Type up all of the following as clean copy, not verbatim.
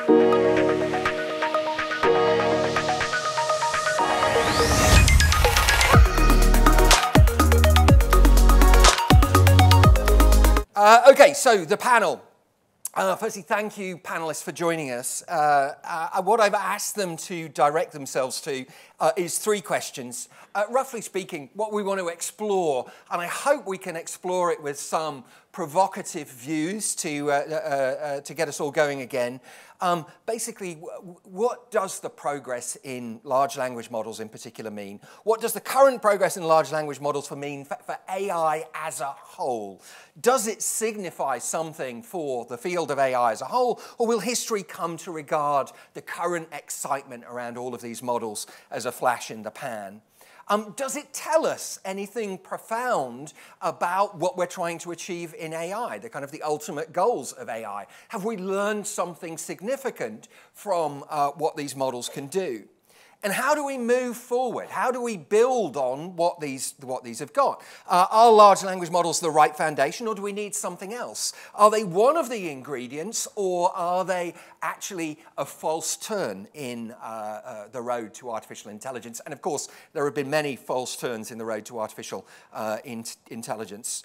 Okay, so the panel. Firstly, thank you, panelists, for joining us. What I've asked them to direct themselves to is three questions. Roughly speaking, what we want to explore, and I hope we can explore it with some provocative views to get us all going again. Basically, what does the progress in large language models in particular mean? What does the current progress in large language models mean for AI as a whole? Does it signify something for the field of AI as a whole, or will history come to regard the current excitement around all of these models as a flash in the pan? Does it tell us anything profound about what we're trying to achieve in AI, the ultimate goals of AI? Have we learned something significant from what these models can do? And how do we move forward? How do we build on what these have got? Are large language models the right foundation, or do we need something else? Are they one of the ingredients, or are they actually a false turn in the road to artificial intelligence? And of course, there have been many false turns in the road to artificial intelligence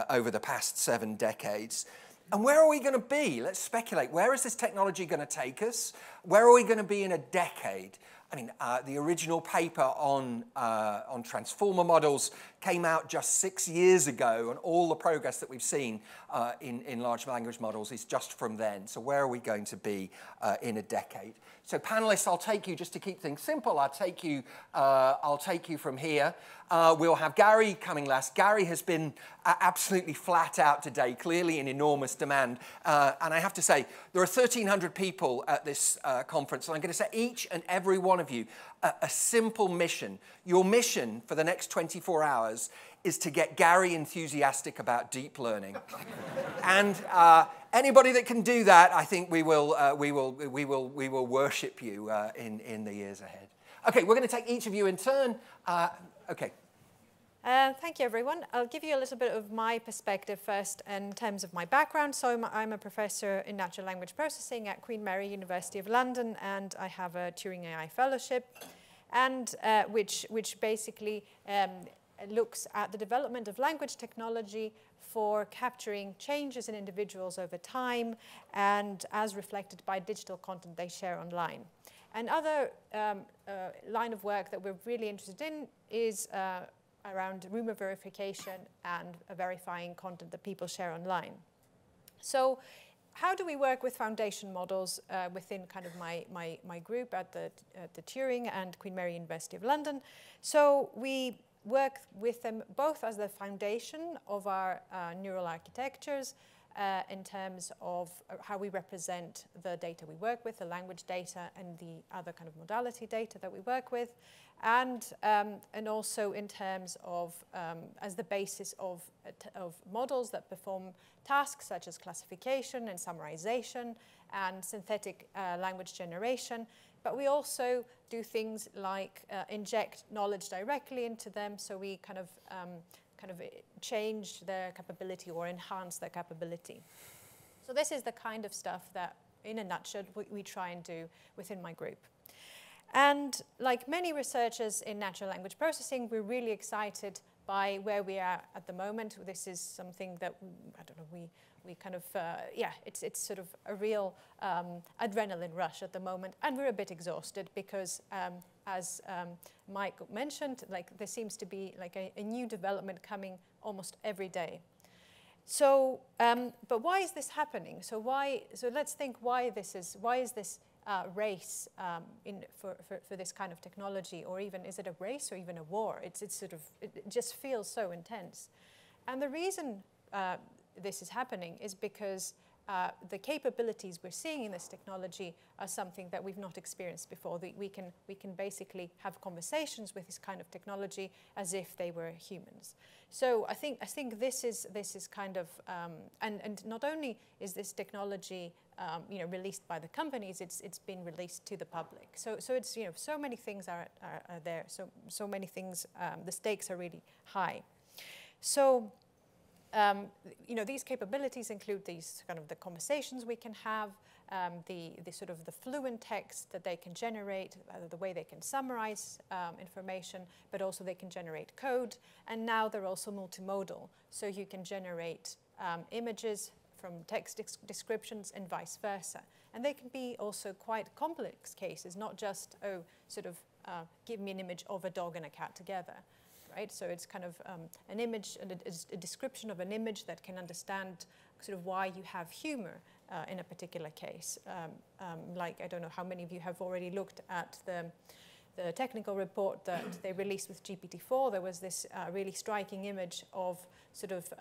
over the past 7 decades. And where are we going to be? Let's speculate. Where is this technology going to take us? Where are we going to be in a decade? I mean, the original paper on transformer models came out just 6 years ago, and all the progress that we've seen in large language models is just from then. So where are we going to be in a decade? So panelists, I'll take you, just to keep things simple, I'll take you from here. We'll have Gary coming last. Gary has been absolutely flat out today, clearly in enormous demand. And I have to say, there are 1,300 people at this conference, and I'm going to say each and every one of you a simple mission. Your mission for the next 24 hours is to get Gary enthusiastic about deep learning. And anybody that can do that, I think we will worship you in the years ahead. Okay, we're going to take each of you in turn. Okay. Thank you, everyone. I'll give you a little bit of my perspective first in terms of my background. So I'm a professor in natural language processing at Queen Mary, University of London, and I have a Turing AI Fellowship, and which basically looks at the development of language technology for capturing changes in individuals over time and as reflected by digital content they share online. And other line of work that we're really interested in is around rumor verification and verifying content that people share online. So how do we work with foundation models within kind of my group at the Turing and Queen Mary University of London? So we work with them both as the foundation of our neural architectures in terms of how we represent the data we work with, the language data and the other kind of modality data that we work with, and also in terms of as the basis of models that perform tasks such as classification and summarization and synthetic language generation. But we also do things like inject knowledge directly into them, so we kind of change their capability or enhance their capability. So this is the kind of stuff that, in a nutshell, we try and do within my group. And like many researchers in natural language processing, we're really excited by where we are at the moment. This is something that, I don't know, we kind of, yeah, it's sort of a real adrenaline rush at the moment. And we're a bit exhausted because, as Mike mentioned, like there seems to be like a new development coming almost every day. So, but why is this happening? So let's think why is this race for this kind of technology, or even is it a race or even a war? It just feels so intense. And the reason this is happening is because the capabilities we're seeing in this technology are something that we've not experienced before. We can basically have conversations with this kind of technology as if they were humans. So I think this is kind of and not only is this technology released by the companies, it's been released to the public. So it's so many things are there. So many things. The stakes are really high. So. These capabilities include these kind of the conversations we can have, the sort of the fluent text that they can generate, the way they can summarize information, but also they can generate code. And now they're also multimodal. So you can generate images from text descriptions and vice versa. And they can be also quite complex cases, not just, oh, sort of give me an image of a dog and a cat together, right? So it's kind of an image, a description of an image that can understand sort of why you have humor in a particular case. Like, I don't know how many of you have already looked at the technical report that they released with GPT-4. There was this really striking image of sort of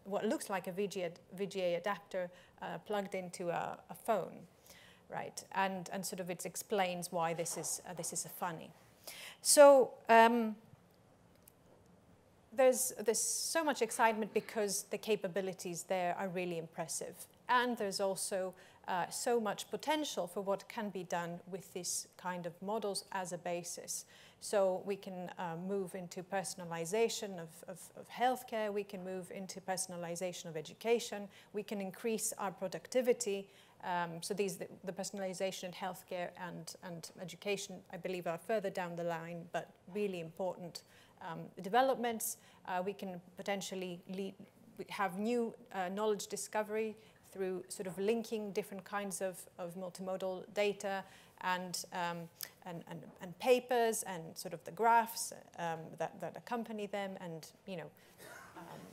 what looks like a VGA adapter plugged into a phone, right? And sort of it explains why this is funny. So there's so much excitement because the capabilities there are really impressive. And there's also so much potential for what can be done with this kind of models as a basis. So we can move into personalization of healthcare, we can move into personalization of education, we can increase our productivity. So the personalization in healthcare and education, I believe, are further down the line, but really important developments. We can potentially have new knowledge discovery through sort of linking different kinds of multimodal data and papers and sort of the graphs that accompany them, and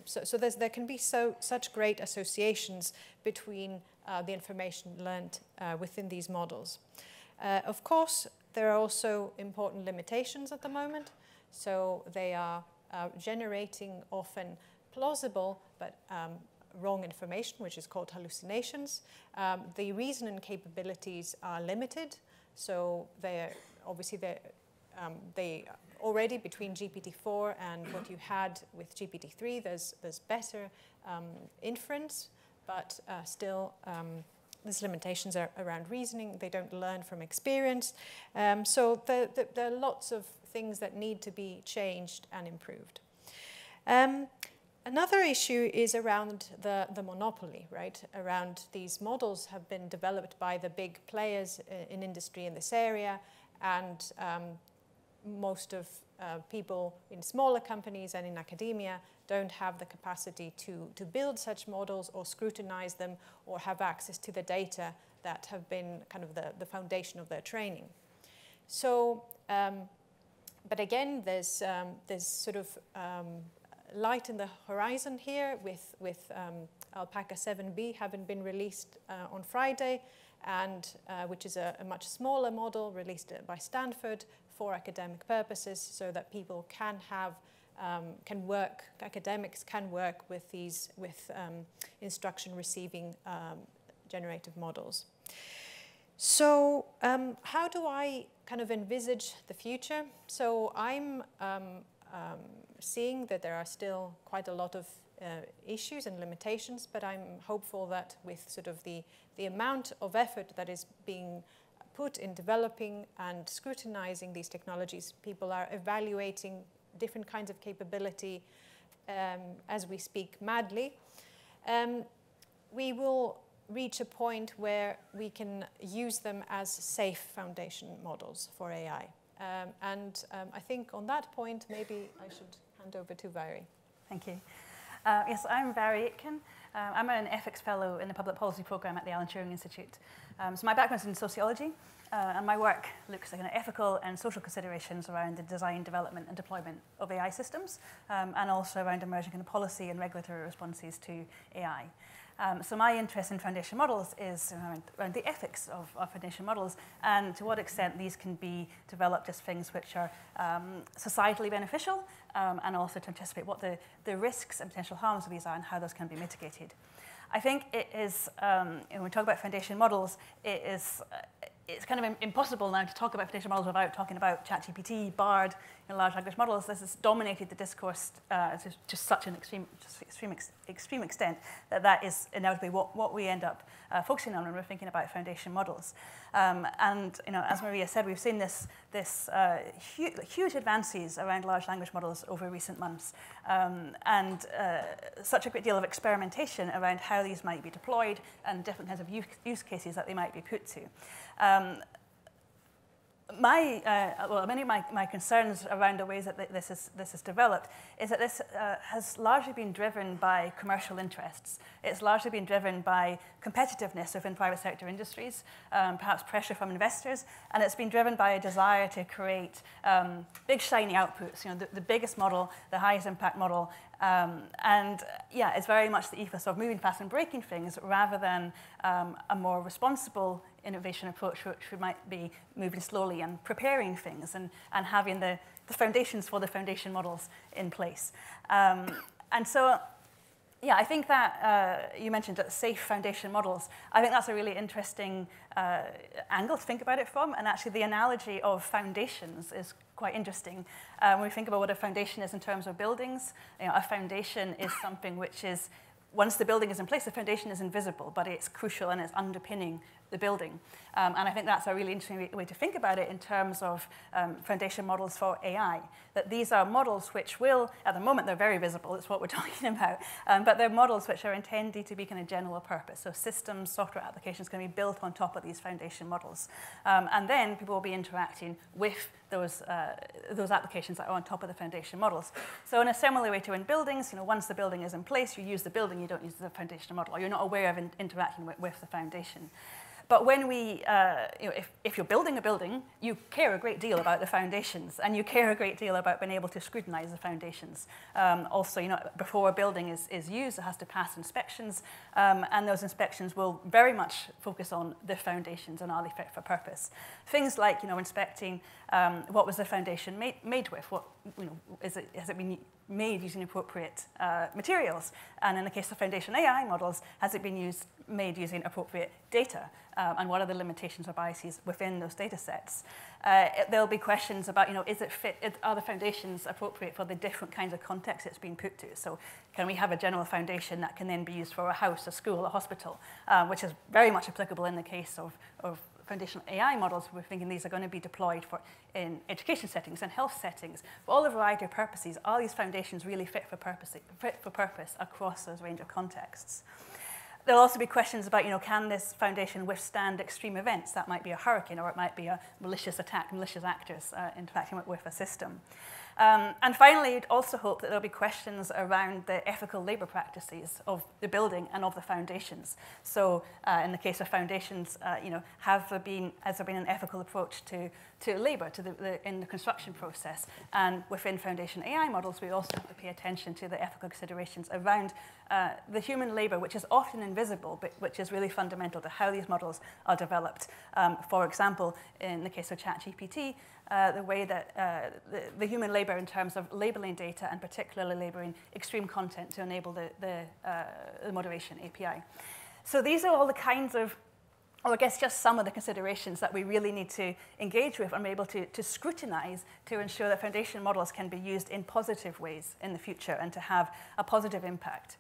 so there can be such great associations between the information learned within these models. Of course, there are also important limitations at the moment. So they are generating often plausible but wrong information, which is called hallucinations. The reasoning capabilities are limited, so they already between GPT-4 and what you had with GPT-3, there's better inference, but still there's limitations around reasoning. They don't learn from experience. So there are lots of things that need to be changed and improved. Another issue is around the monopoly, right? Around these models have been developed by the big players in industry in this area, and most of people in smaller companies and in academia don't have the capacity to build such models or scrutinize them or have access to the data that have been kind of the foundation of their training. So, but again, there's sort of light in the horizon here with Alpaca 7B having been released on Friday, and which is a much smaller model released by Stanford for academic purposes, so that people academics can work with these, instruction receiving generative models. So how do I kind of envisage the future? So I'm seeing that there are still quite a lot of issues and limitations, but I'm hopeful that with sort of the amount of effort that is being put in developing and scrutinizing these technologies, people are evaluating different kinds of capability as we speak madly, we will reach a point where we can use them as safe foundation models for AI. I think on that point, maybe I should hand over to Mhairi. Thank you. Yes, I'm Mhairi Aitken. I'm an ethics fellow in the public policy program at the Alan Turing Institute. So my background is in sociology, and my work looks at ethical and social considerations around the design, development, and deployment of AI systems, and also around emerging policy and regulatory responses to AI. So my interest in foundation models is around the ethics of foundation models, and to what extent these can be developed as things which are societally beneficial, and also to anticipate what the risks and potential harms of these are and how those can be mitigated. I think it is, when we talk about foundation models, it is it's kind of impossible now to talk about foundation models without talking about ChatGPT, BARD, large language models. This has dominated the discourse to just such an extreme extent that is inevitably what we end up focusing on when we're thinking about foundation models. And as Maria said, we've seen this huge advances around large language models over recent months, and such a great deal of experimentation around how these might be deployed and different kinds of use cases that they might be put to. Many of my concerns around the ways that this has developed is that this has largely been driven by commercial interests. It's largely been driven by competitiveness within private sector industries, perhaps pressure from investors, and it's been driven by a desire to create big shiny outputs. The biggest model, the highest impact model, and yeah, it's very much the ethos of moving fast and breaking things rather than a more responsible innovation approach, which might be moving slowly and preparing things and having the foundations for the foundation models in place. And so, yeah, I think that you mentioned that safe foundation models. I think that's a really interesting angle to think about it from. And actually, the analogy of foundations is quite interesting. When we think about what a foundation is in terms of buildings, a foundation is something which is, once the building is in place, the foundation is invisible, but it's crucial and it's underpinning the building. And I think that's a really interesting way to think about it in terms of foundation models for AI, that these are models which will, at the moment, they're very visible, it's what we're talking about, but they're models which are intended to be kind of general purpose. So systems, software applications can be built on top of these foundation models. And then people will be interacting with those applications that are on top of the foundation models. So in a similar way to in buildings, once the building is in place, you use the building, you don't use the foundation model, or you're not aware of interacting with the foundation. But when we, if you're building a building, you care a great deal about the foundations, and you care a great deal about being able to scrutinize the foundations. Also, before a building is used, it has to pass inspections, and those inspections will very much focus on the foundations and are they fit for purpose. Things like, inspecting what was the foundation made with, has it been made using appropriate materials, and in the case of foundation AI models, has it been made using appropriate data, and what are the limitations or biases within those data sets. There'll be questions about, is it fit, are the foundations appropriate for the different kinds of contexts it's being put to? So can we have a general foundation that can then be used for a house, a school, a hospital, which is very much applicable in the case of foundational AI models. We're thinking these are going to be deployed in education settings and health settings. For all a variety of purposes, are these foundations really fit for purpose across those range of contexts? There'll also be questions about, can this foundation withstand extreme events? That might be a hurricane, or it might be a malicious attack, malicious actors interacting with a system. And finally, you'd also hope that there'll be questions around the ethical labor practices of the building and of the foundations. So in the case of foundations, has there been an ethical approach to labor in the construction process? And within foundation AI models, we also have to pay attention to the ethical considerations around the human labor, which is often invisible, but which is really fundamental to how these models are developed. For example, in the case of ChatGPT, the way that the human labor in terms of labeling data, and particularly labeling extreme content to enable the moderation API. So these are all the kinds of, or I guess just some of the considerations that we really need to engage with and be able to scrutinize to ensure that foundation models can be used in positive ways in the future and to have a positive impact.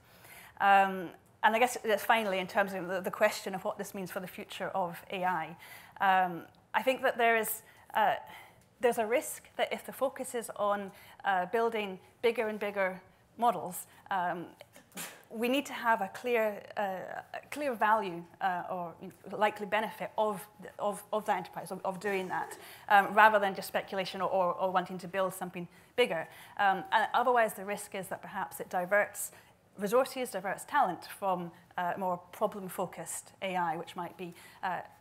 And I guess that's finally, in terms of the question of what this means for the future of AI, I think that there's a risk that if the focus is on building bigger and bigger models, we need to have a clear value or likely benefit of that enterprise, of doing that, rather than just speculation or wanting to build something bigger. And otherwise, the risk is that perhaps it diverts resources, diverts talent from more problem-focused AI, which might be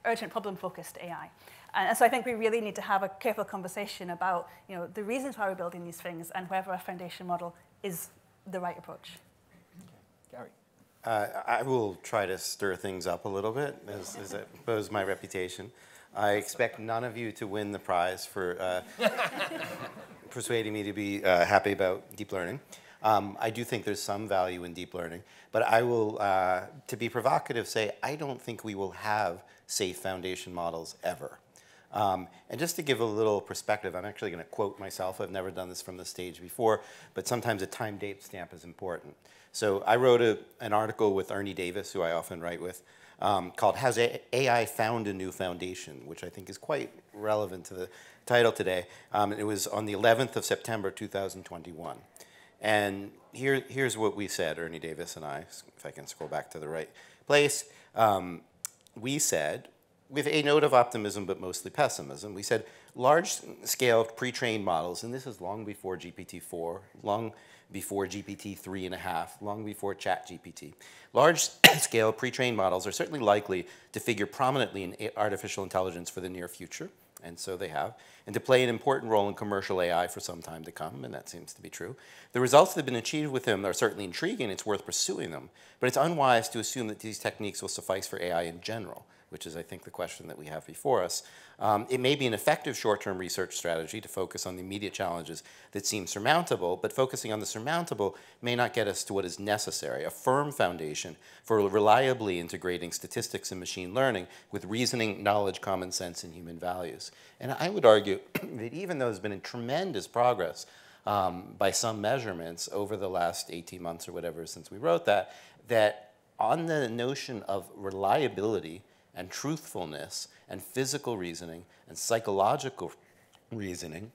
urgent problem-focused AI. And so I think we really need to have a careful conversation about the reasons why we're building these things and whether a foundation model is the right approach. Gary. I will try to stir things up a little bit, as I suppose my reputation. I expect none of you to win the prize for persuading me to be happy about deep learning. I do think there's some value in deep learning, but I will, to be provocative, say I don't think we will have safe foundation models ever. And just to give a little perspective, I'm actually going to quote myself. I've never done this from the stage before, but sometimes a time date stamp is important. So I wrote an article with Ernie Davis, who I often write with, called Has AI Found a New Foundation?, which I think is quite relevant to the title today. It was on the 11th of September, 2021. And here's what we said, Ernie Davis and I, if I can scroll back to the right place. We said, with a note of optimism but mostly pessimism, we said large-scale pre-trained models, and this is long before GPT-4, long before GPT 3.5, long before ChatGPT. Large-scale pre-trained models are certainly likely to figure prominently in artificial intelligence for the near future, and so they have, and to play an important role in commercial AI for some time to come, and that seems to be true. The results that have been achieved with them are certainly intriguing, it's worth pursuing them, but it's unwise to assume that these techniques will suffice for AI in general, which is, I think, the question that we have before us. It may be an effective short-term research strategy to focus on the immediate challenges that seem surmountable, but focusing on the surmountable may not get us to what is necessary, a firm foundation for reliably integrating statistics and machine learning with reasoning, knowledge, common sense, and human values. And I would argue that even though there's been a tremendous progress by some measurements over the last 18 months or whatever since we wrote that, that on the notion of reliability and truthfulness and physical reasoning and psychological reasoning,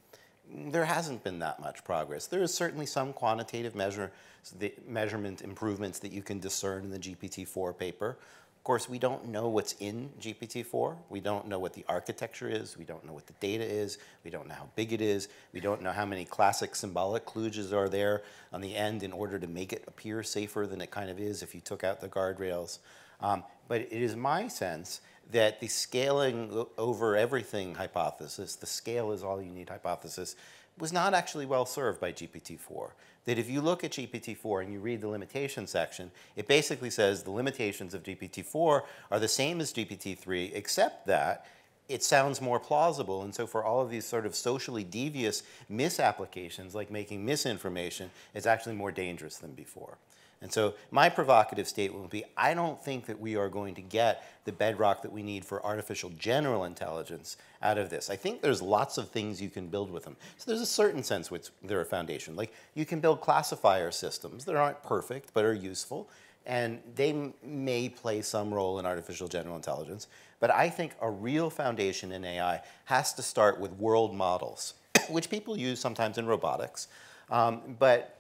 there hasn't been that much progress. There is certainly some quantitative measurement improvements that you can discern in the GPT-4 paper. Of course, we don't know what's in GPT-4. We don't know what the architecture is. We don't know what the data is. We don't know how big it is. We don't know how many classic symbolic kludges are there on the end in order to make it appear safer than it kind of is if you took out the guardrails. But it is my sense that the scaling over everything hypothesis, the scale is all you need hypothesis, was not actually well served by GPT-4. That if you look at GPT-4 and you read the limitation section, it basically says the limitations of GPT-4 are the same as GPT-3, except that it sounds more plausible. And so for all of these sort of socially devious misapplications, like making misinformation, it's actually more dangerous than before. And so my provocative statement would be, I don't think that we are going to get the bedrock that we need for artificial general intelligence out of this. I think there's lots of things you can build with them. So there's a certain sense which they're a foundation. Like you can build classifier systems that aren't perfect but are useful, and they may play some role in artificial general intelligence. But I think a real foundation in AI has to start with world models, which people use sometimes in robotics, but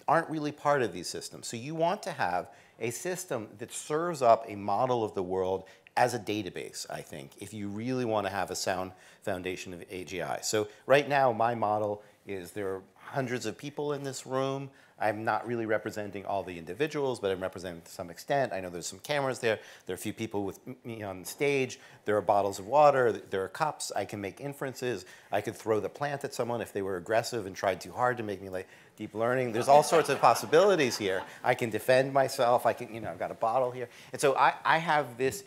aren't really part of these systems. So you want to have a system that serves up a model of the world as a database, I think, if you really want to have a sound foundation of AGI. So right now, my model is there are hundreds of people in this room. I'm not really representing all the individuals, but I'm representing to some extent. I know there's some cameras there. There are a few people with me on stage. There are bottles of water. There are cups. I can make inferences. I could throw the plant at someone if they were aggressive and tried too hard to make me like deep learning. There's all sorts of possibilities here. I can defend myself. I can, I've got a bottle here. And so I have this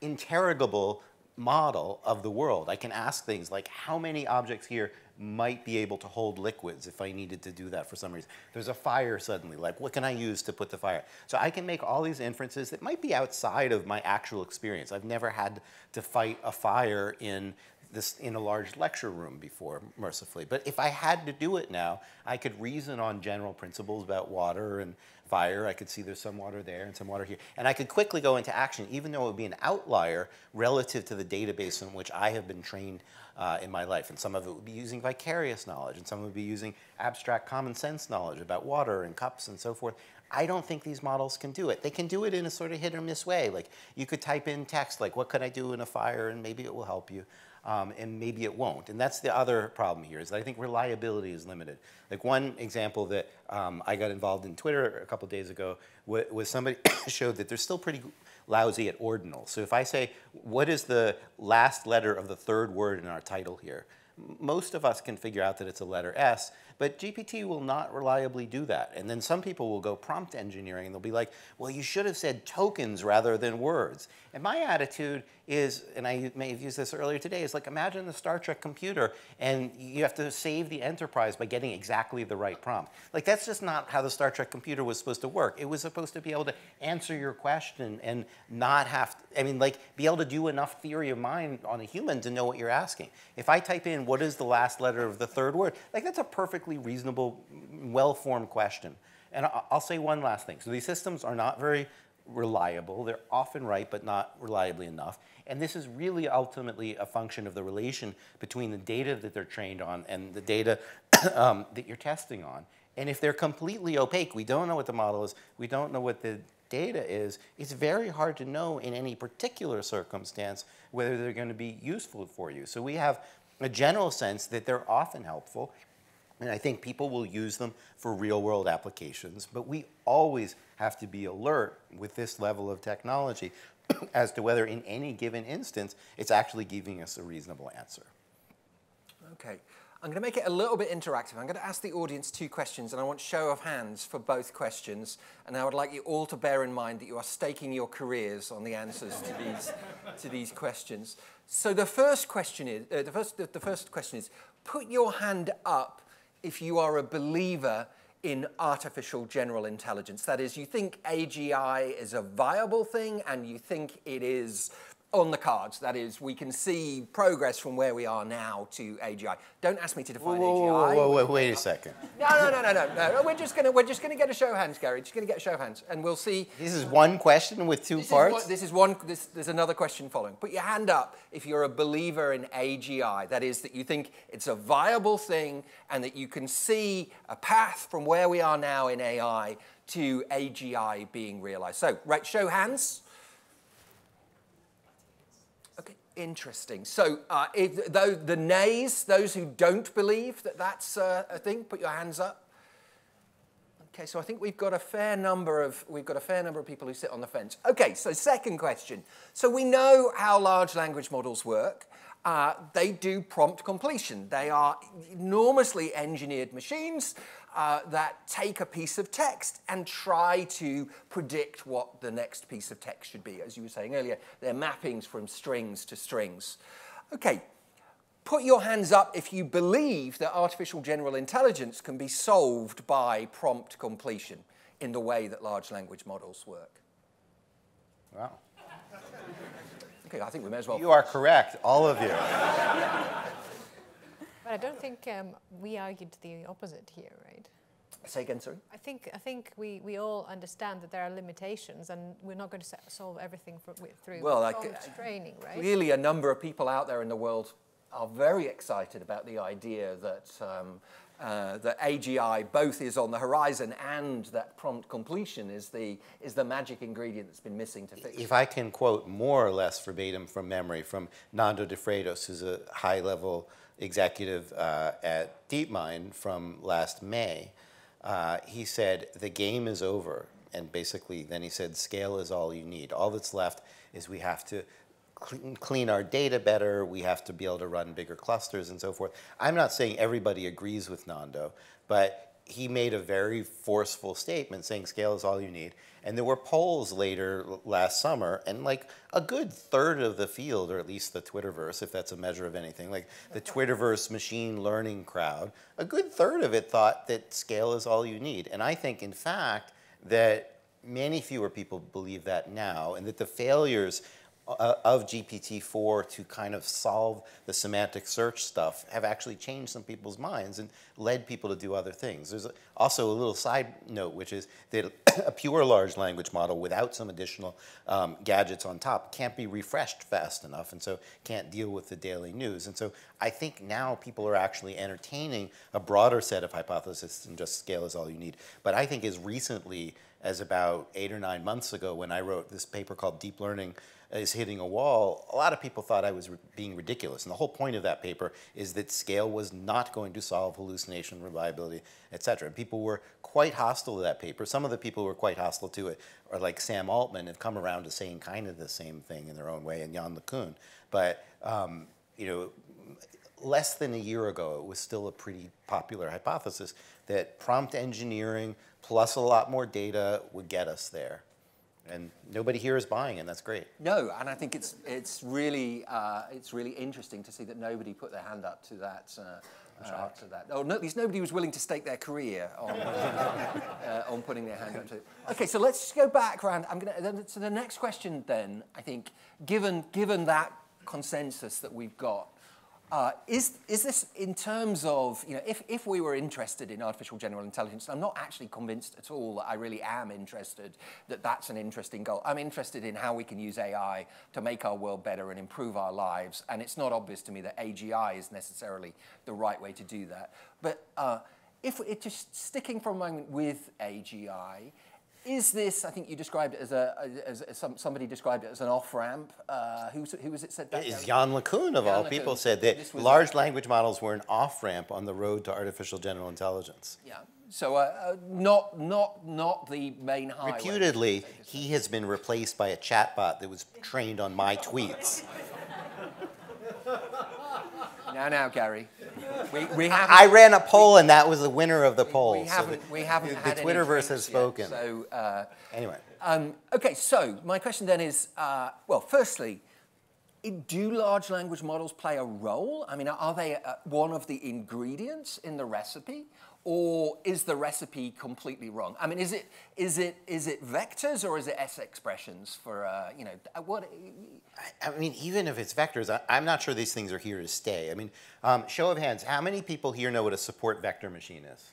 interrogable model of the world. I can ask things like how many objects here might be able to hold liquids if I needed to do that for some reason. There's a fire suddenly, like what can I use to put the fire? So I can make all these inferences that might be outside of my actual experience. I've never had to fight a fire in a large lecture room before, mercifully. But if I had to do it now, I could reason on general principles about water and fire. I could see there's some water there and some water here. And I could quickly go into action, even though it would be an outlier relative to the database in which I have been trained in my life. And some of it would be using vicarious knowledge, and some would be using abstract common sense knowledge about water and cups and so forth. I don't think these models can do it. They can do it in a sort of hit or miss way. Like you could type in text, like what could I do in a fire, and maybe it will help you. And maybe it won't. And that's the other problem here, is that I think reliability is limited. Like one example that I got involved in Twitter a couple days ago was somebody showed that they're still pretty lousy at ordinals. So if I say, what is the last letter of the third word in our title here? Most of us can figure out that it's a letter S, But GPT will not reliably do that. And then some people will go prompt engineering and they'll be like, well, you should have said tokens rather than words. And my attitude is, and I may have used this earlier today, is like, imagine the Star Trek computer and you have to save the Enterprise by getting exactly the right prompt. Like, that's just not how the Star Trek computer was supposed to work. It was supposed to be able to answer your question and not have to, I mean, like, be able to do enough theory of mind on a human to know what you're asking. If I type in, what is the last letter of the third word? Like, that's a perfectly reasonable, well-formed question. And I'll say one last thing. So these systems are not very reliable. They're often right, but not reliably enough. And this is really ultimately a function of the relation between the data that they're trained on and the data that you're testing on. And if they're completely opaque, we don't know what the model is, we don't know what the data is, it's very hard to know in any particular circumstance whether they're going to be useful for you. So we have a general sense that they're often helpful, and I think people will use them for real-world applications, but we always have to be alert with this level of technology as to whether in any given instance it's actually giving us a reasonable answer. Okay. I'm going to make it a little bit interactive. I'm going to ask the audience 2 questions, and I want show of hands for both questions. And I would like you all to bear in mind that you are staking your careers on the answers to these questions. So the first question is, the first question is, put your hand up if you are a believer in artificial general intelligence. That is, you think AGI is a viable thing, and you think it is on the cards. That is, we can see progress from where we are now to AGI. Don't ask me to define AGI. Whoa, wait a second. No. We're just gonna get a show of hands, Gary. Just gonna get a show of hands, and we'll see. This is one question with 2 parts. There's another question following. Put your hand up if you're a believer in AGI. That is, that you think it's a viable thing, and that you can see a path from where we are now in AI to AGI being realized. So, right, show hands. Interesting. So the nays, those who don't believe that that's a thing, put your hands up. Okay, so I think we've got a fair number of people who sit on the fence. Okay, so second question. So we know how large language models work. They do prompt completion. They are enormously engineered machines that take a piece of text and try to predict what the next piece of text should be. As you were saying earlier, they're mappings from strings to strings. Okay, put your hands up if you believe that artificial general intelligence can be solved by prompt completion in the way that large language models work. Wow. Okay, I think we may as well. You are correct, all of you. But I don't think we argued the opposite here, right? Say again, sorry? I think we all understand that there are limitations, and we're not going to solve everything through prompt training, right? Clearly, a number of people out there in the world are very excited about the idea that that AGI both is on the horizon and that prompt completion is the magic ingredient that's been missing to fix it. If I can quote more or less verbatim from memory from Nando de Freitas, who's a high-level executive at DeepMind from last May, he said, the game is over. And basically, then he said, scale is all you need. All that's left is we have to clean our data better, we have to be able to run bigger clusters and so forth. I'm not saying everybody agrees with Nando, but he made a very forceful statement saying scale is all you need. And there were polls later last summer, and like a good third of the field, or at least the Twitterverse, if that's a measure of anything, like the Twitterverse machine learning crowd, a good third of it thought that scale is all you need. And I think, in fact, that many fewer people believe that now, and that the failures of GPT-4 to kind of solve the semantic search stuff have actually changed some people's minds and led people to do other things. There's also a little side note, which is that a pure large language model without some additional gadgets on top can't be refreshed fast enough, and so can't deal with the daily news. And so I think now people are actually entertaining a broader set of hypotheses than just scale is all you need. But I think as recently as about 8 or 9 months ago, when I wrote this paper called Deep Learning is Hitting a Wall, a lot of people thought I was being ridiculous. And the whole point of that paper is that scale was not going to solve hallucination, reliability, et cetera. And people were quite hostile to that paper. Some of the people who were quite hostile to it are like Sam Altman, have come around to saying kind of the same thing in their own way, and Jan LeCun. But you know, less than a year ago, it was still a pretty popular hypothesis that prompt engineering plus a lot more data would get us there. And nobody here is buying it, and that's great. No, and I think it's really interesting to see that nobody put their hand up to that. To that. Oh, no, at least nobody was willing to stake their career on putting their hand up to it. Okay, so let's go back around. I'm going to the next question then. I think, given that consensus that we've got, is this in terms of, you know, if we were interested in artificial general intelligence, I'm not actually convinced at all that I really am interested that that's an interesting goal. I'm interested in how we can use AI to make our world better and improve our lives, and it's not obvious to me that AGI is necessarily the right way to do that. But if it just sticking for a moment with AGI, is this, I think you described it as somebody described it as an off-ramp. Who was it said that? Jan LeCun, of all people, said that large language models were an off-ramp on the road to artificial general intelligence. Yeah, so not the main highway. Reputedly, he has been replaced by a chatbot that was trained on my tweets. Now, Gary. I ran a poll, and that was the winner of the poll. We haven't had the Twitterverse has spoken. Yet, so anyway. Okay, so my question then is, well, firstly, do large language models play a role? I mean, are they one of the ingredients in the recipe, or is the recipe completely wrong? I mean, is it vectors or is it S expressions for you know what? I mean, even if it's vectors, I'm not sure these things are here to stay. I mean, show of hands, how many people here know what a support vector machine is?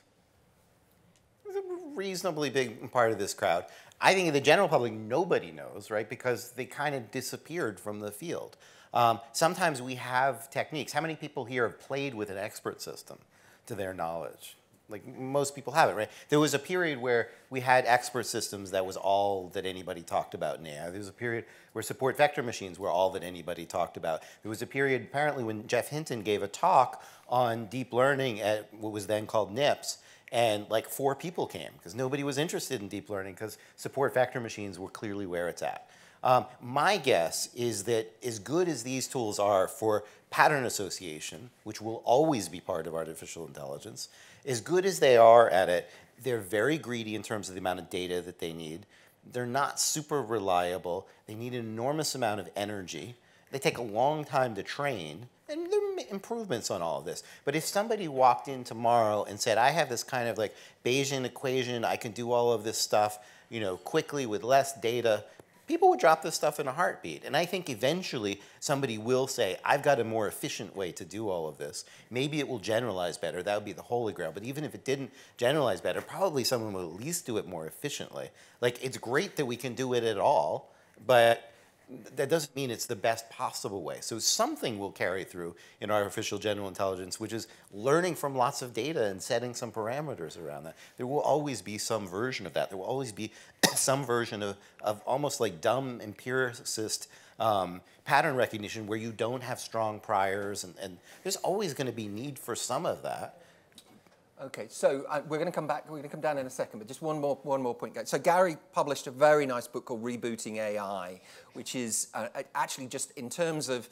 It's a reasonably big part of this crowd. I think in the general public, nobody knows, right? Because they kind of disappeared from the field. Sometimes we have techniques. How many people here have played with an expert system to their knowledge? Like, most people haven't, right? There was a period where we had expert systems that was all that anybody talked about in AI. There was a period where support vector machines were all that anybody talked about. There was a period, apparently, when Jeff Hinton gave a talk on deep learning at what was then called NIPS, and like 4 people came because nobody was interested in deep learning because support vector machines were clearly where it's at. My guess is that as good as these tools are for pattern association, which will always be part of artificial intelligence, as good as they are at it, they're very greedy in terms of the amount of data that they need. They're not super reliable. They need an enormous amount of energy. They take a long time to train, and there are improvements on all of this. But if somebody walked in tomorrow and said, I have this kind of like Bayesian equation, I can do all of this stuff, you know, quickly with less data, people would drop this stuff in a heartbeat. And I think eventually somebody will say, I've got a more efficient way to do all of this. Maybe it will generalize better. That would be the holy grail. But even if it didn't generalize better, probably someone will at least do it more efficiently. Like, it's great that we can do it at all, but that doesn't mean it's the best possible way. So something will carry through in artificial general intelligence, which is learning from lots of data and setting some parameters around that. There will always be some version of that. There will always be some version of almost like dumb empiricist pattern recognition where you don't have strong priors, and there's always going to be need for some of that. Okay, so we're going to come back. We're going to come down in a second, but just one more point. So Gary published a very nice book called Rebooting AI, which is actually just in terms of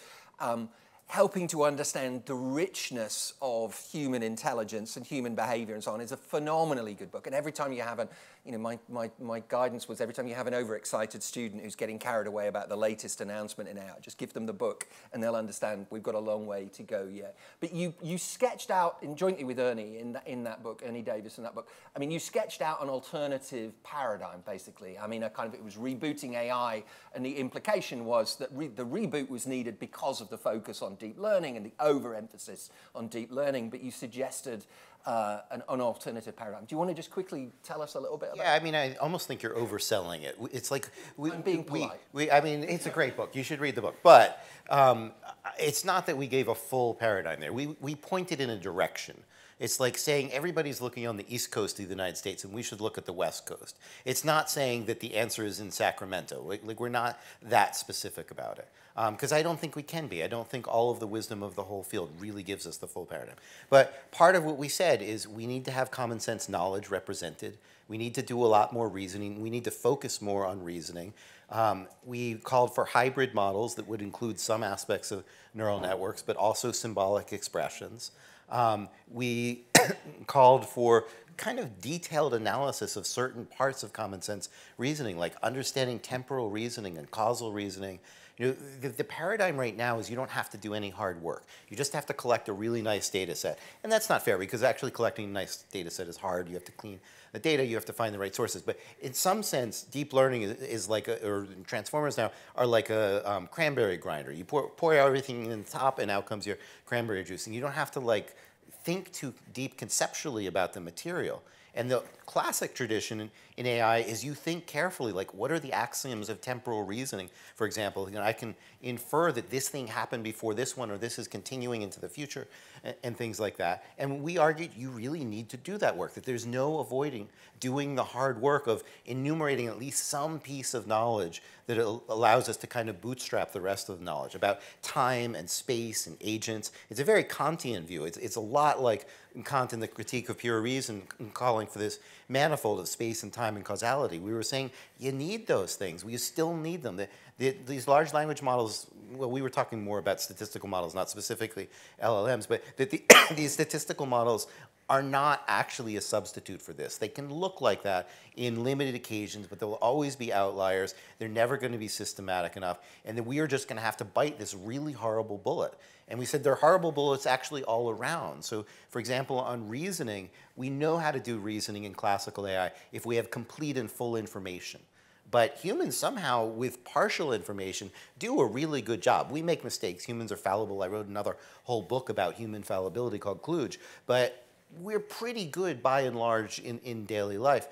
helping to understand the richness of human intelligence and human behavior and so on. Is a phenomenally good book. And every time you have my guidance was every time you have an overexcited student who's getting carried away about the latest announcement in AI, just give them the book and they'll understand we've got a long way to go yet. But you sketched out, jointly with Ernie in that book, Ernie Davis in that book, I mean, you sketched out an alternative paradigm, basically. I mean, it was rebooting AI, and the implication was that the reboot was needed because of the focus on deep learning and the overemphasis on deep learning, but you suggested an alternative paradigm. Do you want to just quickly tell us a little bit about Yeah, I mean, I almost think you're overselling it. It's like... I'm being polite. I mean, it's a great book. You should read the book. But it's not that we gave a full paradigm there. We pointed in a direction. It's like saying everybody's looking on the East Coast of the United States and we should look at the West Coast. It's not saying that the answer is in Sacramento. Like we're not that specific about it. because I don't think we can be. I don't think all of the wisdom of the whole field really gives us the full paradigm. But part of what we said is we need to have common sense knowledge represented. We need to do a lot more reasoning. We need to focus more on reasoning. We called for hybrid models that would include some aspects of neural networks, but also symbolic expressions. We called for kind of detailed analysis of certain parts of common sense reasoning, like understanding temporal reasoning and causal reasoning. You know, the paradigm right now is you don't have to do any hard work. You just have to collect a really nice data set. And that's not fair, because actually collecting a nice data set is hard. You have to clean the data, you have to find the right sources. But in some sense, deep learning is like or transformers now are like a cranberry grinder. You pour everything in the top, and out comes your cranberry juice. And you don't have to like think too deep conceptually about the material. And the classic tradition in AI is you think carefully, like what are the axioms of temporal reasoning? For example, you know, I can infer that this thing happened before this one, or this is continuing into the future, and things like that. And we argued you really need to do that work, that there's no avoiding doing the hard work of enumerating at least some piece of knowledge that allows us to kind of bootstrap the rest of the knowledge about time and space and agents. It's a very Kantian view. It's a lot like Kant in the Critique of Pure Reason, calling for this manifold of space and time and causality. We were saying you need those things. We still need them. These large language models, well, we were talking more about statistical models, not specifically LLMs, but these statistical models are not actually a substitute for this. They can look like that in limited occasions, but there will always be outliers. They're never going to be systematic enough, and then we are just going to have to bite this really horrible bullet. And we said there are horrible bullets actually all around. So, for example, on reasoning, we know how to do reasoning in classical AI if we have complete and full information. But humans somehow, with partial information, do a really good job. We make mistakes. Humans are fallible. I wrote another whole book about human fallibility called Klooge. But we're pretty good, by and large, in daily life,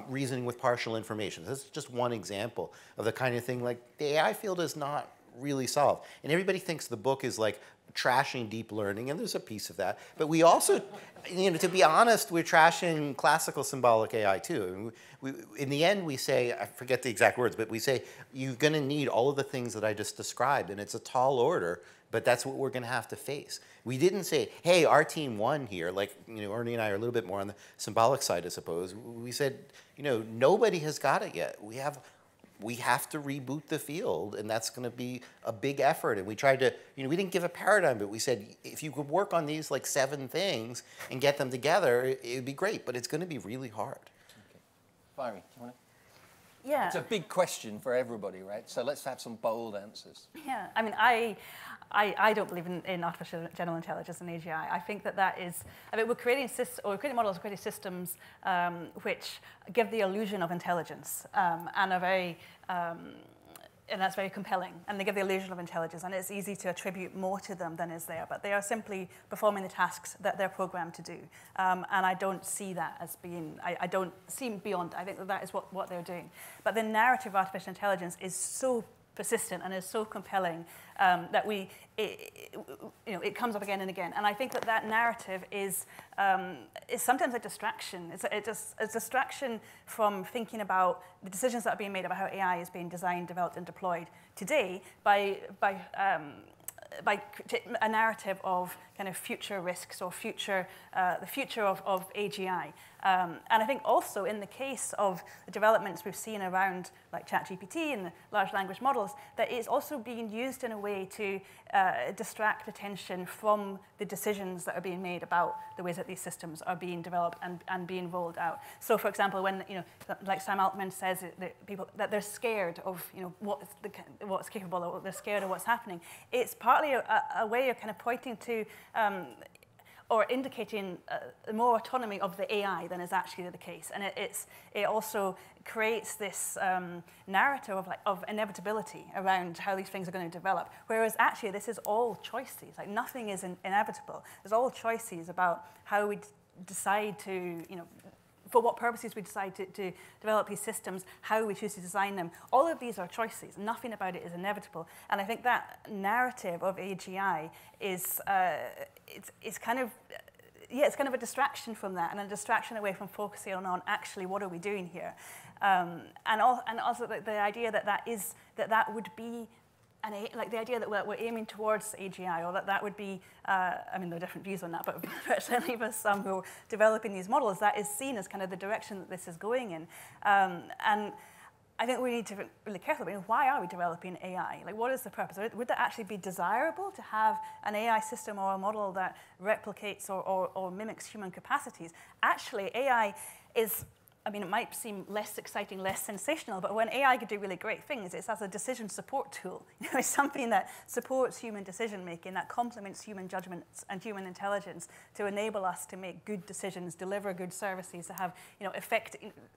reasoning with partial information. This is just one example of the kind of thing like the AI field is not really solved. And everybody thinks the book is like trashing deep learning, and there's a piece of that. But we also, you know, to be honest, we're trashing classical symbolic AI too. In the end, we say, I forget the exact words, but we say you're going to need all of the things that I just described, and it's a tall order, but that's what we're going to have to face. We didn't say, hey, our team won here. Like, you know, Ernie and I are a little bit more on the symbolic side, I suppose. We said, you know, nobody has got it yet. We have to reboot the field, and that's going to be a big effort. And we tried to, you know, we didn't give a paradigm, but we said, if you could work on these like 7 things and get them together, it would be great, but it's going to be really hard. Okay. Mhairi, do you want to? Yeah. It's a big question for everybody, right? So let's have some bold answers. Yeah, I mean, I don't believe in artificial general intelligence and AGI. I think that is, I mean, we're creating models, creating systems which give the illusion of intelligence and are very, and that's very compelling. And they give the illusion of intelligence, and it's easy to attribute more to them than is there. But they are simply performing the tasks that they're programmed to do. And I don't see that as being, I don't see beyond. I think that is what they're doing. But the narrative of artificial intelligence is so persistent and is so compelling that it comes up again and again. And I think that narrative is sometimes a distraction. It's a distraction from thinking about the decisions that are being made about how AI is being designed, developed, and deployed today by a narrative of kind of future risks or the future of AGI. And I think also in the case of the developments we've seen around like ChatGPT and the large language models, that it's also being used in a way to distract attention from the decisions that are being made about the ways that these systems are being developed and being rolled out. So, for example, when, you know, like Sam Altman says that they're scared of, you know, what's capable, or they're scared of what's happening, it's partly a way of kind of pointing to or indicating more autonomy of the AI than is actually the case. And it also creates this narrative of inevitability around how these things are going to develop, whereas actually this is all choices. Like, nothing is inevitable. There's all choices about how we decide to, you know, for what purposes we decide to develop these systems, how we choose to design them. All of these are choices. Nothing about it is inevitable. And I think that narrative of AGI is it's kind of a distraction from that, and a distraction away from focusing on actually what are we doing here, and also the idea that would be like the idea that we're aiming towards AGI, or that would be, I mean, there are different views on that, but certainly for some who are developing these models, that is seen as kind of the direction that this is going in. And I think we need to be really careful about why are we developing AI? Like, what is the purpose? Would that actually be desirable to have an AI system or a model that replicates or mimics human capacities? Actually, AI is, I mean, it might seem less exciting, less sensational, but when AI could do really great things, it's as a decision support tool. You know, it's something that supports human decision-making, that complements human judgments and human intelligence to enable us to make good decisions, deliver good services, to have, you know,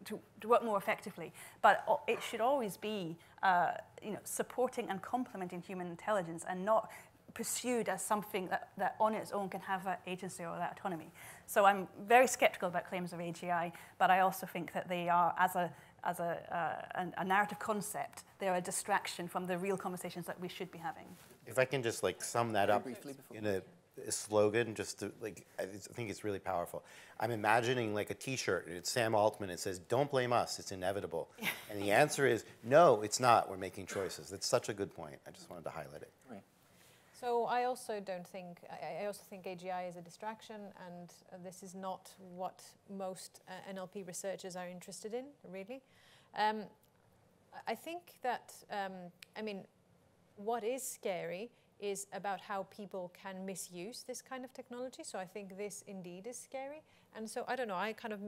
to work more effectively. But it should always be, you know, supporting and complementing human intelligence and not pursued as something that on its own can have that agency or that autonomy. So I'm very skeptical about claims of AGI, but I also think that they are, as a narrative concept, they're a distraction from the real conversations that we should be having. If I can just like sum that up in a slogan, just to like, I think it's really powerful. I'm imagining like a T-shirt, and it's Sam Altman, it says, "Don't blame us, it's inevitable." And the answer is, no, it's not, we're making choices. That's such a good point. I just wanted to highlight it. Right. So I also think AGI is a distraction, and this is not what most NLP researchers are interested in, really. I think that, I mean, what is scary is about how people can misuse this kind of technology. So I think this indeed is scary. And so I don't know, I kind of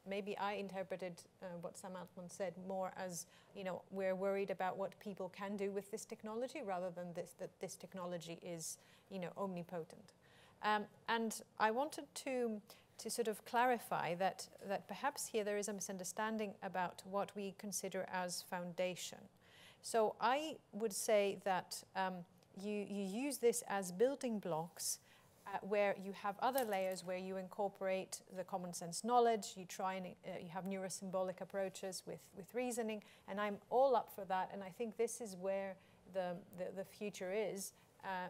maybe I interpreted what Sam Altman said more as, you know, we're worried about what people can do with this technology rather than that this technology is, you know, omnipotent. And I wanted to sort of clarify that perhaps here there is a misunderstanding about what we consider as foundation. So I would say that you use this as building blocks where you have other layers where you incorporate the common sense knowledge, you try and you have neurosymbolic approaches with reasoning, and I'm all up for that, and I think this is where the future is,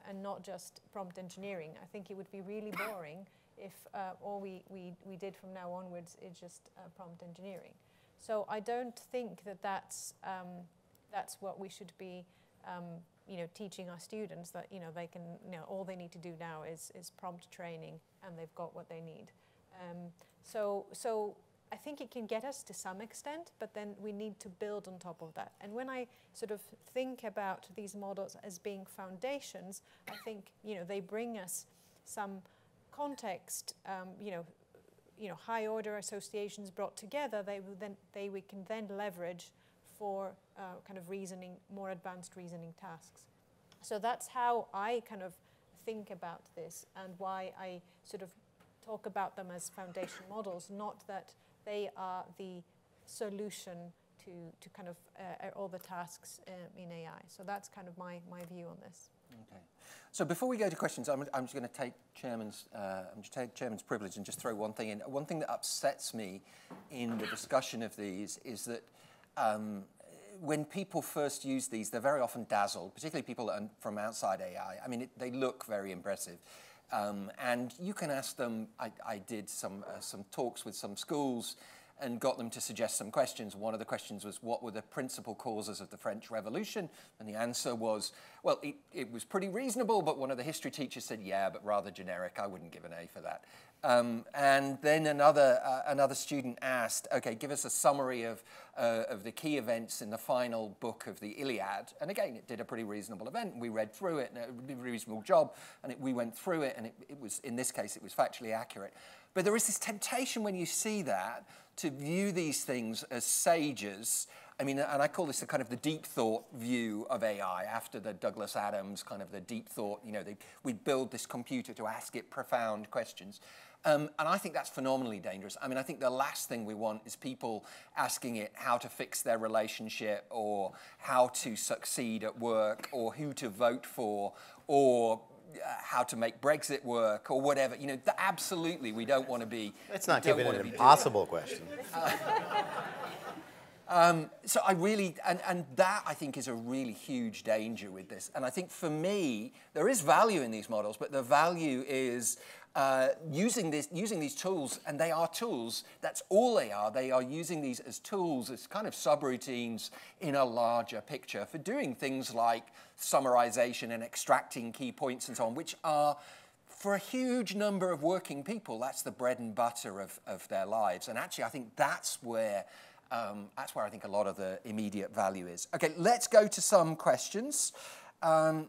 and not just prompt engineering. I think it would be really boring if all we did from now onwards is just prompt engineering. So I don't think that that's what we should be you know, teaching our students, that, you know, they can, you know, all they need to do now is prompt training and they've got what they need. So I think it can get us to some extent, but then we need to build on top of that. And when I sort of think about these models as being foundations, I think, you know, they bring us some context, you know, high order associations brought together, we can then leverage for kind of reasoning, more advanced reasoning tasks. So that's how I kind of think about this, and why I sort of talk about them as foundation models, not that they are the solution to kind of all the tasks in AI. So that's kind of my view on this. Okay. So before we go to questions, I'm just going to take chairman's privilege and just throw one thing in. One thing that upsets me in the discussion of these is that when people first use these, they're very often dazzled, particularly people that are from outside AI. I mean, they look very impressive. And you can ask them, I did some talks with some schools and got them to suggest some questions. One of the questions was, what were the principal causes of the French Revolution? And the answer was, well, it was pretty reasonable, but one of the history teachers said, yeah, but rather generic. I wouldn't give an A for that. And then another student asked, okay, give us a summary of the key events in the final book of the Iliad. And again, it did a pretty reasonable event. We read through it, and it did a reasonable job. And we went through it, and it was, in this case, it was factually accurate. But there is this temptation when you see that to view these things as sages. I mean, and I call this a kind of the deep thought view of AI, after the Douglas Adams kind of the deep thought, you know, we build this computer to ask it profound questions. And I think that's phenomenally dangerous. I mean, I think the last thing we want is people asking it how to fix their relationship, or how to succeed at work, or who to vote for, or how to make Brexit work, or whatever. You know, absolutely, we don't want to be. Let's not give it an impossible question. So I really, and that I think is a really huge danger with this. And I think for me, there is value in these models, but the value is using these tools, and they are tools. That's all they are. They are using these as tools, as kind of subroutines in a larger picture for doing things like summarization and extracting key points and so on, which are, for a huge number of working people, that's the bread and butter of their lives. And actually, I think that's where I think a lot of the immediate value is. Okay, let's go to some questions. What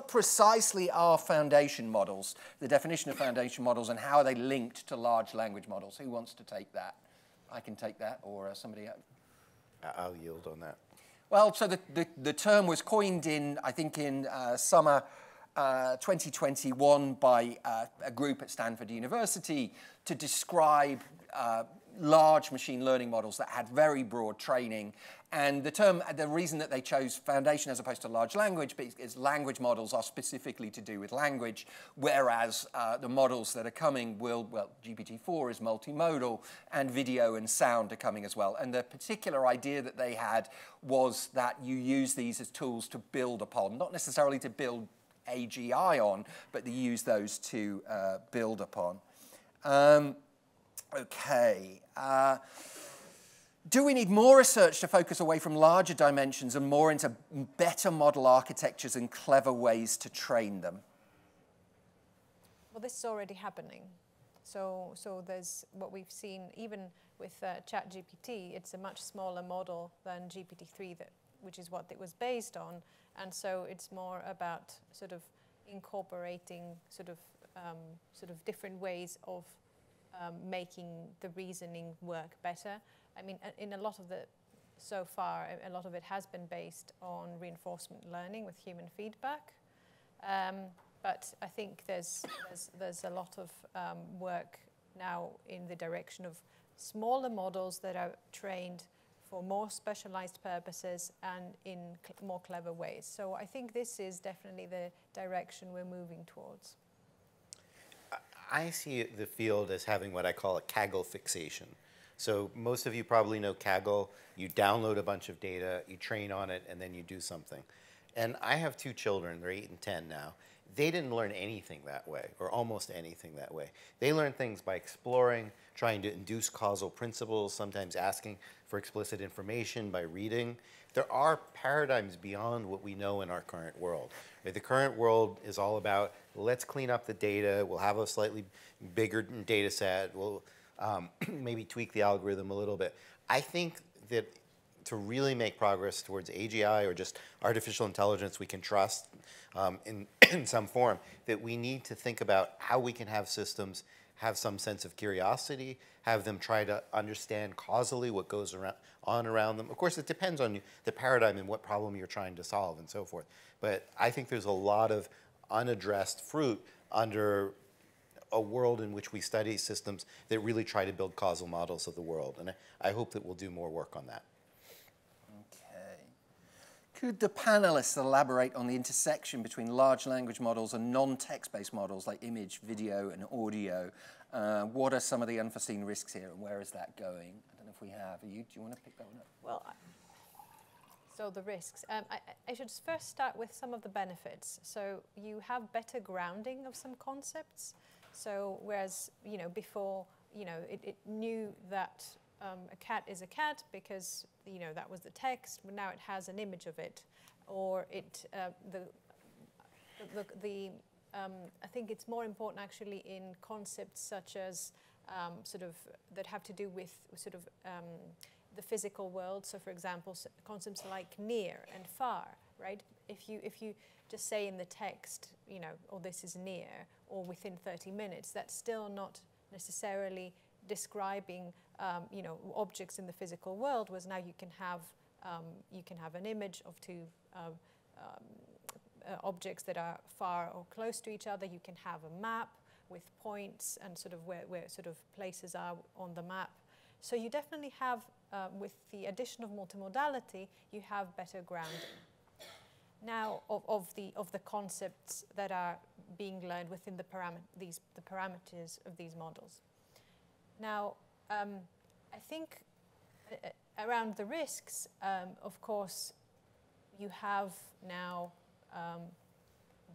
precisely are foundation models? The definition of foundation models, and how are they linked to large language models? Who wants to take that? I can take that, or somebody else. I'll yield on that. Well, so the term was coined in, I think, in summer 2021 by a group at Stanford University to describe large machine learning models that had very broad training. And the reason that they chose foundation as opposed to large language is language models are specifically to do with language, whereas the models that are coming GPT-4 is multimodal, and video and sound are coming as well. And the particular idea that they had was that you use these as tools to build upon, not necessarily to build AGI on, but you use those to build upon. Okay. Do we need more research to focus away from larger dimensions and more into better model architectures and clever ways to train them? Well, this is already happening. So there's what we've seen, even with ChatGPT, it's a much smaller model than GPT-3, which is what it was based on. And so it's more about sort of incorporating sort of different ways of making the reasoning work better. I mean, in a lot of so far, a lot of it has been based on reinforcement learning with human feedback. But I think there's a lot of work now in the direction of smaller models that are trained for more specialized purposes and in more clever ways. So I think this is definitely the direction we're moving towards. I see the field as having what I call a Kaggle fixation. So most of you probably know Kaggle. You download a bunch of data, you train on it, and then you do something. And I have 2 children, they're 8 and 10 now. They didn't learn anything that way, or almost anything that way. They learned things by exploring, trying to induce causal principles, sometimes asking for explicit information by reading. There are paradigms beyond what we know in our current world. The current world is all about, let's clean up the data, we'll have a slightly bigger data set, we'll maybe tweak the algorithm a little bit. I think that to really make progress towards AGI or just artificial intelligence we can trust in some form, that we need to think about how we can have systems have some sense of curiosity, have them try to understand causally what goes on around them. Of course, it depends on the paradigm and what problem you're trying to solve and so forth. But I think there's a lot of unaddressed fruit under a world in which we study systems that really try to build causal models of the world. And I hope that we'll do more work on that. Okay. Could the panelists elaborate on the intersection between large language models and non-text-based models like image, video, and audio? What are some of the unforeseen risks here, and where is that going? I don't know if we have. Do you want to pick that one up? Well, so the risks. I should first start with some of the benefits. So you have better grounding of some concepts. So whereas, before, it knew that a cat is a cat because, that was the text, but now it has an image of it. Or it, I think it's more important actually in concepts such as that have to do with the physical world. So for example, concepts like near and far, right? If you just say in the text, or this is near, or within 30 minutes, that's still not necessarily describing, objects in the physical world, whereas now you can have an image of 2 objects that are far or close to each other. You can have a map with points and sort of where sort of places are on the map. So you definitely have, with the addition of multimodality, you have better grounding. Now, of the concepts that are being learned within the parameters of these models. Now, I think around the risks, of course, you have now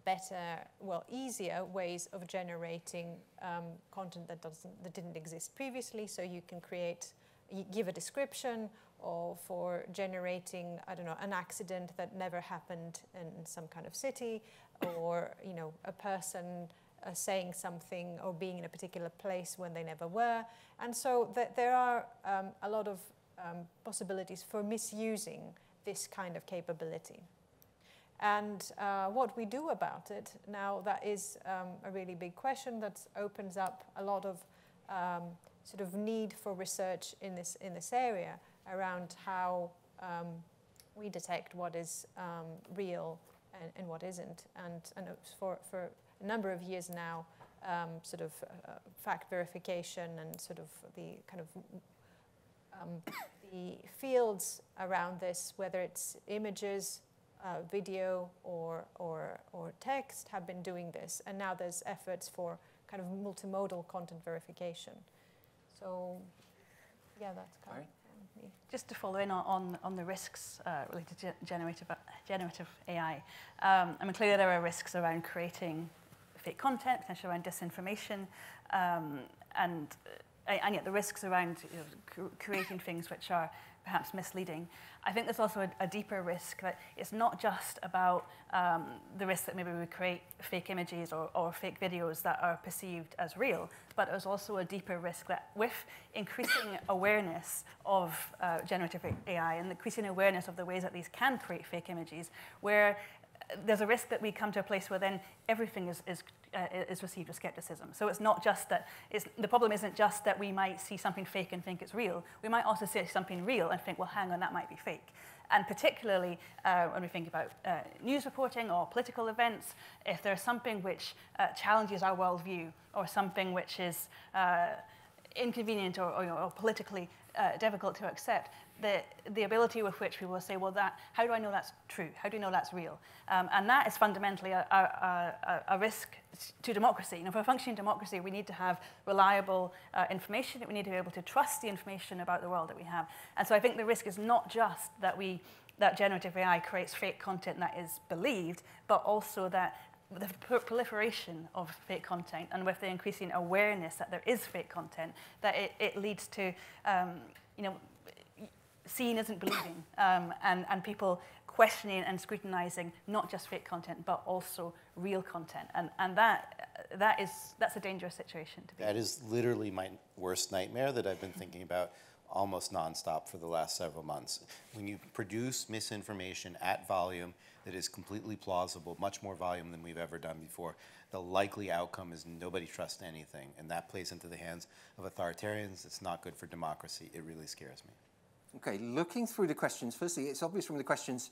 better, well, easier ways of generating content that didn't exist previously. So you can you give a description, or for generating, I don't know, an accident that never happened in some kind of city, or a person saying something or being in a particular place when they never were. And so there are a lot of possibilities for misusing this kind of capability. And what we do about it now, that is a really big question that opens up a lot of sort of need for research in this area around how we detect what is real and what isn't. And for a number of years now, sort of fact verification and sort of the kind of the fields around this, whether it's images, video, or text, have been doing this. And now there's efforts for kind of multimodal content verification. So, yeah, that's kind of me. Just to follow in on the risks related to generative AI, I mean, clearly there are risks around creating fake content, potentially around disinformation, and yet the risks around creating things which are perhaps misleading. I think there's also a deeper risk that it's not just about the risk that maybe we create fake images or fake videos that are perceived as real, but there's also a deeper risk that with increasing awareness of generative AI and increasing awareness of the ways that these can create fake images, where there's a risk that we come to a place where then everything is received with skepticism. So it's not just that, the problem isn't just that we might see something fake and think it's real. We might also see something real and think, well, hang on, that might be fake. And particularly when we think about news reporting or political events, if there's something which challenges our worldview or something which is inconvenient or politically difficult to accept, the ability with which we will say, well, how do I know that's true? How do you know that's real? And that is fundamentally a risk to democracy. For a functioning democracy, we need to have reliable information. We need to be able to trust the information about the world that we have. And so I think the risk is not just that generative AI creates fake content that is believed, but also that the proliferation of fake content and with the increasing awareness that there is fake content, that it leads to, seeing isn't believing, and people questioning and scrutinizing not just fake content, but also real content. And that's a dangerous situation to be in. That is literally my worst nightmare that I've been thinking about almost nonstop for the last several months. When you produce misinformation at volume that is completely plausible, much more volume than we've ever done before, the likely outcome is nobody trusts anything, and that plays into the hands of authoritarians. It's not good for democracy. It really scares me. Okay, looking through the questions, firstly, it's obvious from the questions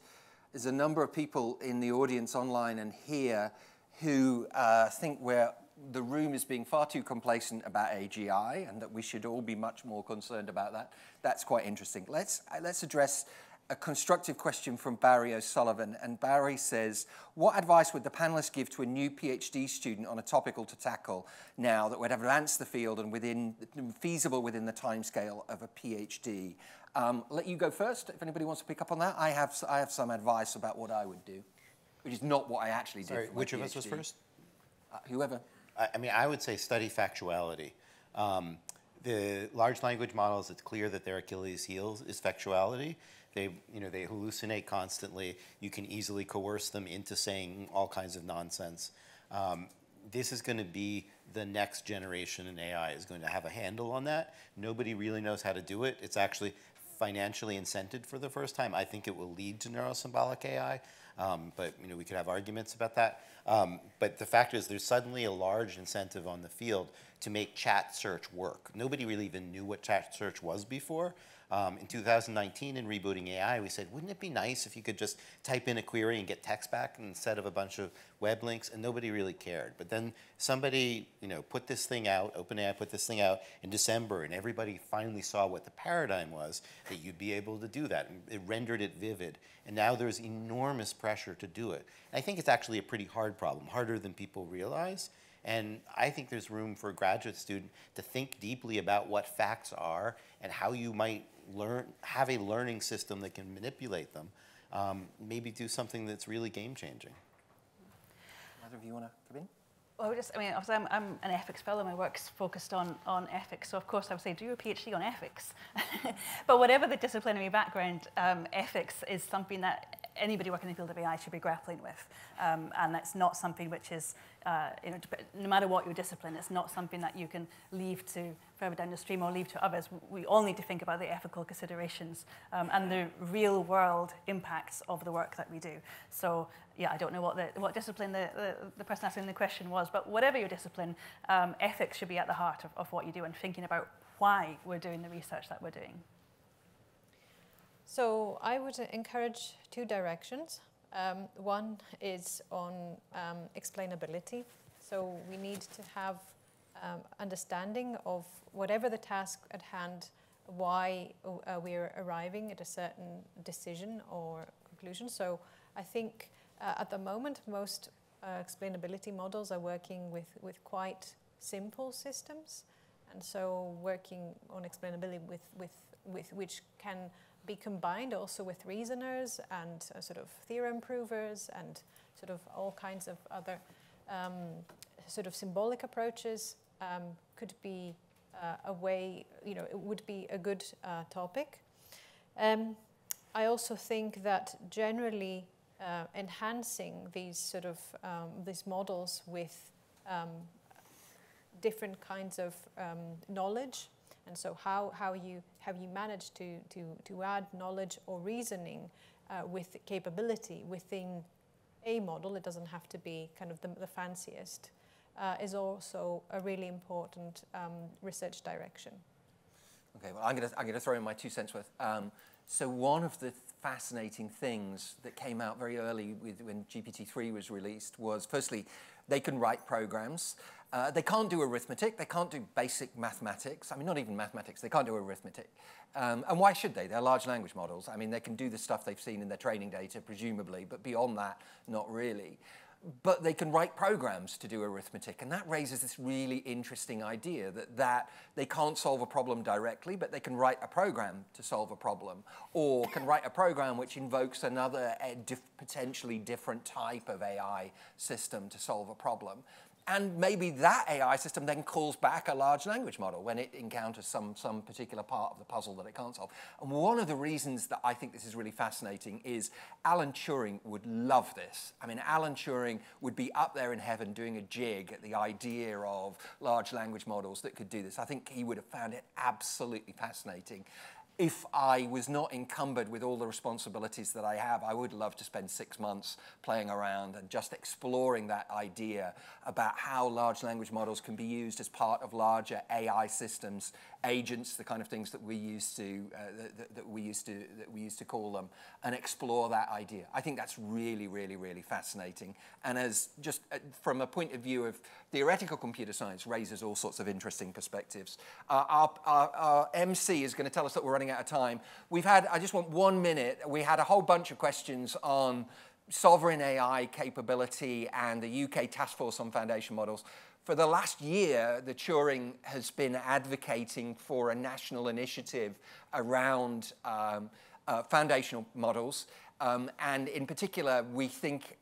there's a number of people in the audience online and here who think the room is being far too complacent about AGI and that we should all be much more concerned about that. That's quite interesting. Let's address a constructive question from Barry O'Sullivan. And Barry says, what advice would the panelists give to a new PhD student on a topical to tackle now that would have advanced the field and feasible within the timescale of a PhD? Let you go first, if anybody wants to pick up on that. I have some advice about what I would do, which is not what I actually did. Sorry, for my which of PhD. us was first? Whoever. I mean, I would say study factuality. The large language models, it's clear that their Achilles heel is factuality. They hallucinate constantly. You can easily coerce them into saying all kinds of nonsense. This is going to be the next generation in AI is going to have a handle on that. Nobody really knows how to do it. It's actually financially incented for the first time. I think it will lead to neurosymbolic AI, but we could have arguments about that. But the fact is there's suddenly a large incentive on the field to make chat search work. Nobody really even knew what chat search was before. In 2019 in Rebooting AI, we said, wouldn't it be nice if you could just type in a query and get text back instead of a bunch of web links? And nobody really cared. But then somebody put this thing out, OpenAI put this thing out in December, and everybody finally saw what the paradigm was, that you'd be able to do that. And it rendered it vivid. And now there's enormous pressure to do it. And I think it's actually a pretty hard problem, harder than people realize. And I think there's room for a graduate student to think deeply about what facts are and how you might have a learning system that can manipulate them, maybe do something that's really game-changing. Either of you want to come in? Well, obviously I'm an ethics fellow. My work's focused on ethics, so of course I would say do your PhD on ethics. But whatever the disciplinary background, ethics is something that anybody working in the field of AI should be grappling with. And that's not something which is, no matter what your discipline, it's not something that you can leave to further down the stream or leave to others. We all need to think about the ethical considerations and the real world impacts of the work that we do. So yeah, I don't know what discipline the person asking the question was, but whatever your discipline, ethics should be at the heart of what you do and thinking about why we're doing the research that we're doing. So I would encourage two directions. One is on explainability. So we need to have understanding of whatever the task at hand, why we're arriving at a certain decision or conclusion. So I think at the moment, most explainability models are working with quite simple systems. And so working on explainability with which can be combined also with reasoners and sort of theorem provers and sort of all kinds of other sort of symbolic approaches could be a way, it would be a good topic. I also think that generally enhancing these sort of these models with different kinds of knowledge. And so how have you managed to add knowledge or reasoning with capability within a model? It doesn't have to be kind of the fanciest, is also a really important research direction. Okay, well, I'm gonna throw in my 2 cents worth. So one of the fascinating things that came out very early when GPT-3 was released was, firstly, they can write programs. They can't do arithmetic. They can't do basic mathematics. I mean, not even mathematics. They can't do arithmetic. And why should they? They're large language models. I mean, they can do the stuff they've seen in their training data, presumably, but beyond that, not really. But they can write programs to do arithmetic, and that raises this really interesting idea that they can't solve a problem directly, but they can write a program to solve a problem, or can write a program which invokes another potentially different type of AI system to solve a problem. And maybe that AI system then calls back a large language model when it encounters some particular part of the puzzle that it can't solve. And one of the reasons that I think this is really fascinating is Alan Turing would love this. I mean, Alan Turing would be up there in heaven doing a jig at the idea of large language models that could do this. I think he would have found it absolutely fascinating. If I was not encumbered with all the responsibilities that I have, I would love to spend 6 months playing around and just exploring that idea about how large language models can be used as part of larger AI systems, agents, the kind of things that we used to call them, and explore that idea. I think that's really, really, really fascinating. And as just from a point of view of theoretical computer science, raises all sorts of interesting perspectives. Our MC is going to tell us that we're running out of time. I just want 1 minute. We had a whole bunch of questions on sovereign AI capability and the UK task force on foundation models. For the last year, the Turing has been advocating for a national initiative around foundational models. And in particular, we think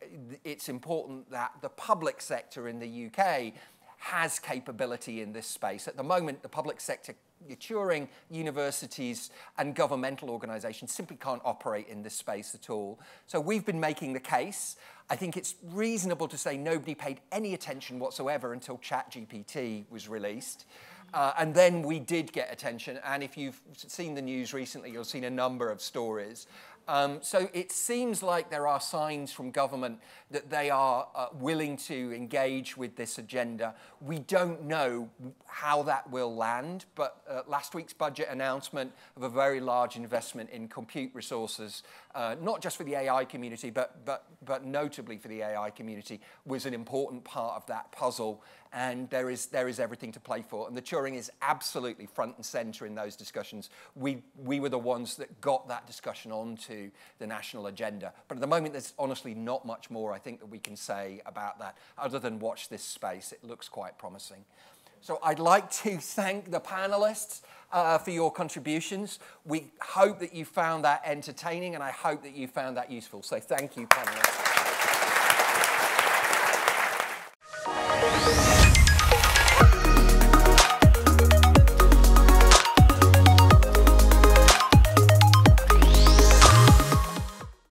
it's important that the public sector in the UK has capability in this space. At the moment, the public sector, Turing, universities and governmental organizations simply can't operate in this space at all. So we've been making the case. I think it's reasonable to say nobody paid any attention whatsoever until ChatGPT was released. And then we did get attention. And if you've seen the news recently, you'll have seen a number of stories. So it seems like there are signs from government that they are willing to engage with this agenda. We don't know how that will land, but last week's budget announcement of a very large investment in compute resources, not just for the AI community, but notably for the AI community, was an important part of that puzzle. And there is everything to play for. And the Turing is absolutely front and center in those discussions. We were the ones that got that discussion onto the national agenda. But at the moment, there's honestly not much more, I think, that we can say about that, other than watch this space. It looks quite promising. So I'd like to thank the panelists for your contributions. We hope that you found that entertaining, and I hope that you found that useful. So thank you, panelists.